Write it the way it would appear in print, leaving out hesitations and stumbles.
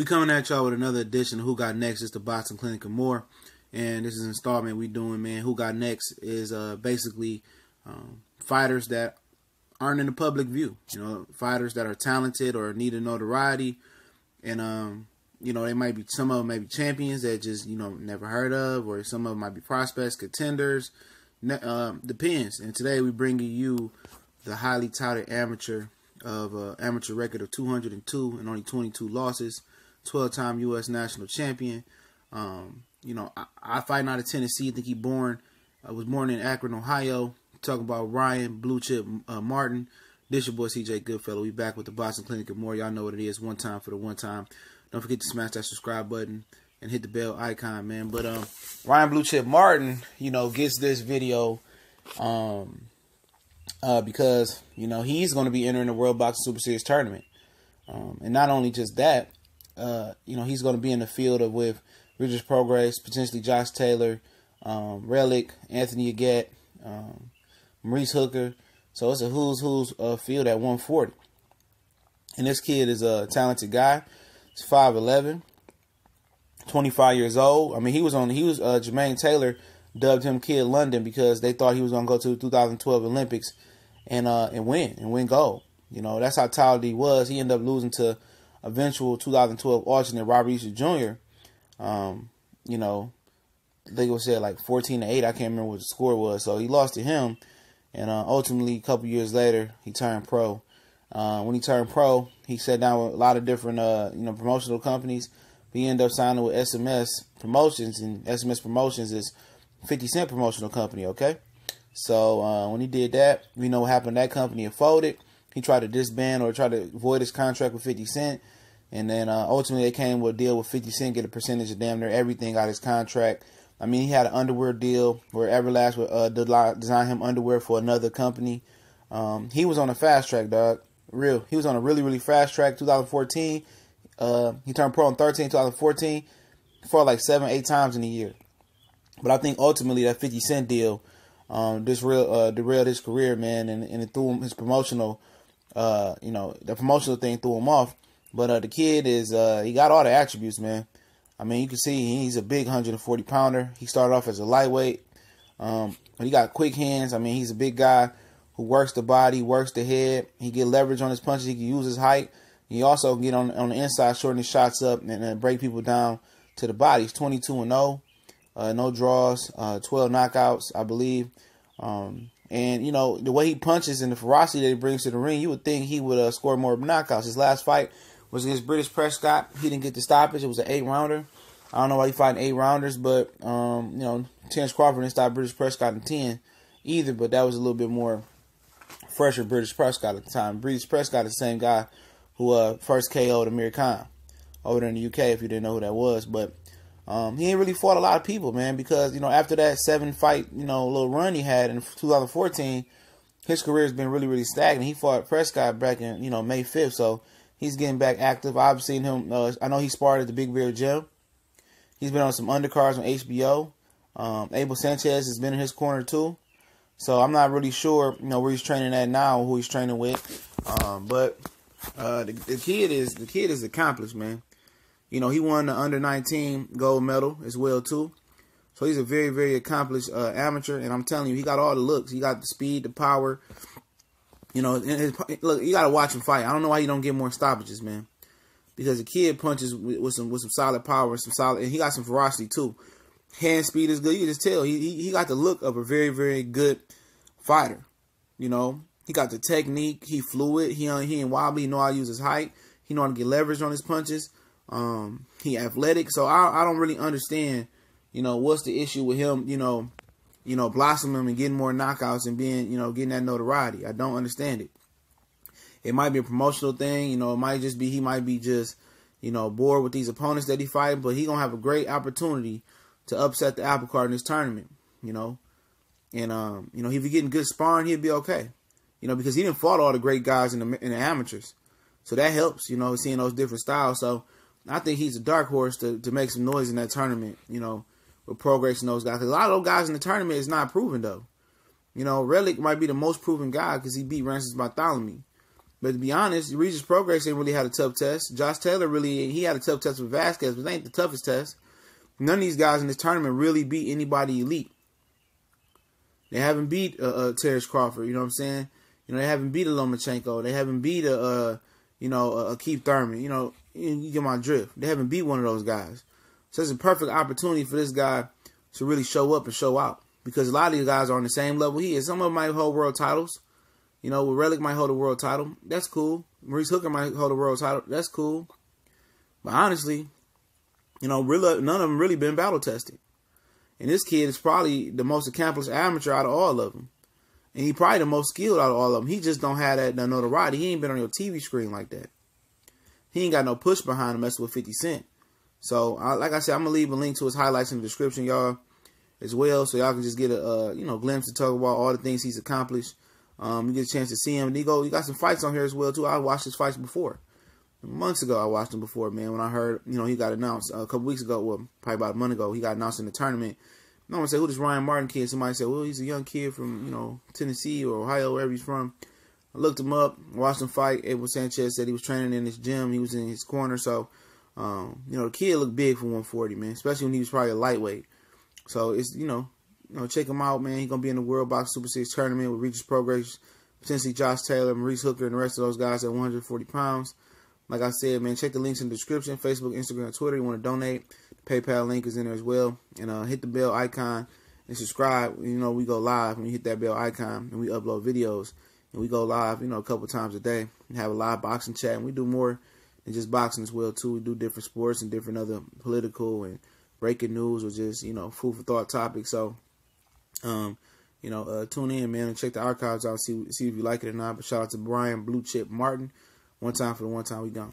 We coming at y'all with another edition of Who Got Next. It's the Boxing Clinic and more. And this is an installment we doing, man. Who Got Next is basically fighters that aren't in the public view. You know, fighters that are talented or need a notoriety. And, you know, they might be, some of them may be champions that just, you know, never heard of. Or some of them might be prospects, contenders. Depends. And today we bringing you the highly touted amateur of amateur record of 202 and only 22 losses. 12-time U.S. national champion. You know, I fighting out of Tennessee. I think was born in Akron, Ohio. Talking about Ryan Blue Chip Martin. This your boy CJ Goodfellow. We back with the Boxing Clinic and more. Y'all know what it is. One time for the one time. Don't forget to smash that subscribe button and hit the bell icon, man. But Ryan Blue Chip Martin, you know, gets this video because, you know, he's going to be entering the World Boxing Super Series tournament. And not only just that, you know, he's going to be in the field with Regis Prograis, potentially Josh Taylor, Relic, Anthony Agat, Maurice Hooker. So it's a who's field at 140. And this kid is a talented guy. He's 5'11", 25 years old. I mean, Jermaine Taylor dubbed him Kid London because they thought he was going to go to the 2012 Olympics and win gold. You know, that's how talented he was. He ended up losing to eventual 2012 alternate Robert Easter Jr. You know, I think it was said like 14-8. I can't remember what the score was. So he lost to him, and ultimately a couple years later he turned pro. When he turned pro, he sat down with a lot of different you know, promotional companies. He ended up signing with SMS Promotions, and SMS Promotions is 50 Cent promotional company. Okay, so when he did that, we know what happened. That company had folded. He tried to disband or try to void his contract with 50 Cent. And then ultimately they came with a deal with 50 Cent, get a percentage of damn near everything out of his contract. I mean, he had an underwear deal where Everlast would design him underwear for another company. He was on a fast track, dog. He was on a really, really fast track. 2014. He turned pro in 2014. Fought like 7-8 times in a year. But I think ultimately that 50 Cent deal derailed his career, man, and it threw him his promotional, you know, the promotional thing threw him off. But the kid is, he got all the attributes, man. I mean, you can see he's a big 140-pounder. He started off as a lightweight. But he got quick hands. I mean, he's a big guy who works the body, works the head. He get leverage on his punches. He can use his height. He also can get on the inside, shorten his shots up, and break people down to the body. He's 22-0. No draws, 12 knockouts, I believe. And, you know, the way he punches and the ferocity that he brings to the ring, you would think he would score more knockouts. His last fight was against British Prescott. He didn't get the stoppage. It was an 8-rounder. I don't know why he fighting 8-rounders, but, you know, Terence Crawford didn't stop British Prescott in 10 either, but that was a little bit more fresher British Prescott at the time. British Prescott is the same guy who first KO'd Amir Khan over there in the UK, if you didn't know who that was. But he ain't really fought a lot of people, man, because, you know, after that 7-fight, you know, little run he had in 2014, his career has been really, really stagnant. He fought Prescott back in, you know, May 5th, so he's getting back active. I've seen him. I know he sparred at the Big Bear Gym. He's been on some undercards on HBO. Abel Sanchez has been in his corner too. So I'm not really sure, you know, where he's training at now, who he's training with. But the kid is accomplished, man. You know, he won the under-19 gold medal as well too. So he's a very, very accomplished amateur, and I'm telling you, he got all the looks. He got the speed, the power. You know, look, you gotta watch him fight. I don't know why he don't get more stoppages, man. Because the kid punches with some solid power and and he got some ferocity too. Hand speed is good. You can just tell he got the look of a very, very good fighter. You know, he got the technique. He fluid. He ain't wobbly. He know how to use his height. He know how to get leverage on his punches. He athletic. So I don't really understand, you know, what's the issue with him, you know, blossoming and getting more knockouts and being, you know, getting that notoriety. I don't understand it. It might be a promotional thing, you know, it might just be, he might be just, you know, bored with these opponents that he fighting, but he gonna have a great opportunity to upset the apple cart in this tournament, you know. And, you know, if he's getting good sparring, he'll be okay. You know, because he didn't fought all the great guys in the amateurs. So that helps, you know, seeing those different styles. So I think he's a dark horse to make some noise in that tournament, you know, with Prograis and those guys. Because a lot of those guys in the tournament is not proven, though. You know, Relic might be the most proven guy because he beat Rancis Bartholomew. But to be honest, Regis Prograis ain't really had a tough test. Josh Taylor he had a tough test with Vasquez, but it ain't the toughest test. None of these guys in this tournament really beat anybody elite. They haven't beat Terrence Crawford, you know what I'm saying? You know, they haven't beat a Lomachenko. They haven't beat a Keith Thurman. You know, you get my drift. They haven't beat one of those guys. So it's a perfect opportunity for this guy to really show up and show out. Because a lot of these guys are on the same level he is. Some of them might hold world titles. You know, Relic might hold a world title. That's cool. Maurice Hooker might hold a world title. That's cool. But honestly, you know, really, none of them really been battle tested. And this kid is probably the most accomplished amateur out of all of them. And he probably the most skilled out of all of them. He just don't have that notoriety. He ain't been on your TV screen like that. He ain't got no push behind him messing with 50 Cent. So, like I said, I'm going to leave a link to his highlights in the description, y'all, as well. So y'all can just get a glimpse to talk about all the things he's accomplished. You get a chance to see him. And he got some fights on here as well, too. I watched his fights before. Months ago, I watched him before, man. When I heard, he got announced a couple weeks ago, well, probably about a month ago, he got announced in the tournament. No one said, who this Ryan Martin kid? Somebody said, well, he's a young kid from, Tennessee or Ohio, wherever he's from. I looked him up, watched him fight. Abel Sanchez said he was training in his gym. He was in his corner. So, the kid looked big for 140, man, especially when he was probably a lightweight. So, it's, check him out, man. He's going to be in the World Box Super Series tournament with Regis Prograis, potentially Josh Taylor, Maurice Hooker, and the rest of those guys at 140 pounds. Like I said, man, check the links in the description. Facebook, Instagram, and Twitter. You want to donate. The PayPal link is in there as well. And hit the bell icon and subscribe. We go live when you hit that bell icon and we upload videos. And we go live, a couple times a day and have a live boxing chat. And we do more than just boxing as well, too. We do different sports and different other political and breaking news or just, food for thought topics. So, tune in, man, and check the archives out. See if you like it or not. But shout out to Brian Blue Chip Martin. One time for the one time we gone.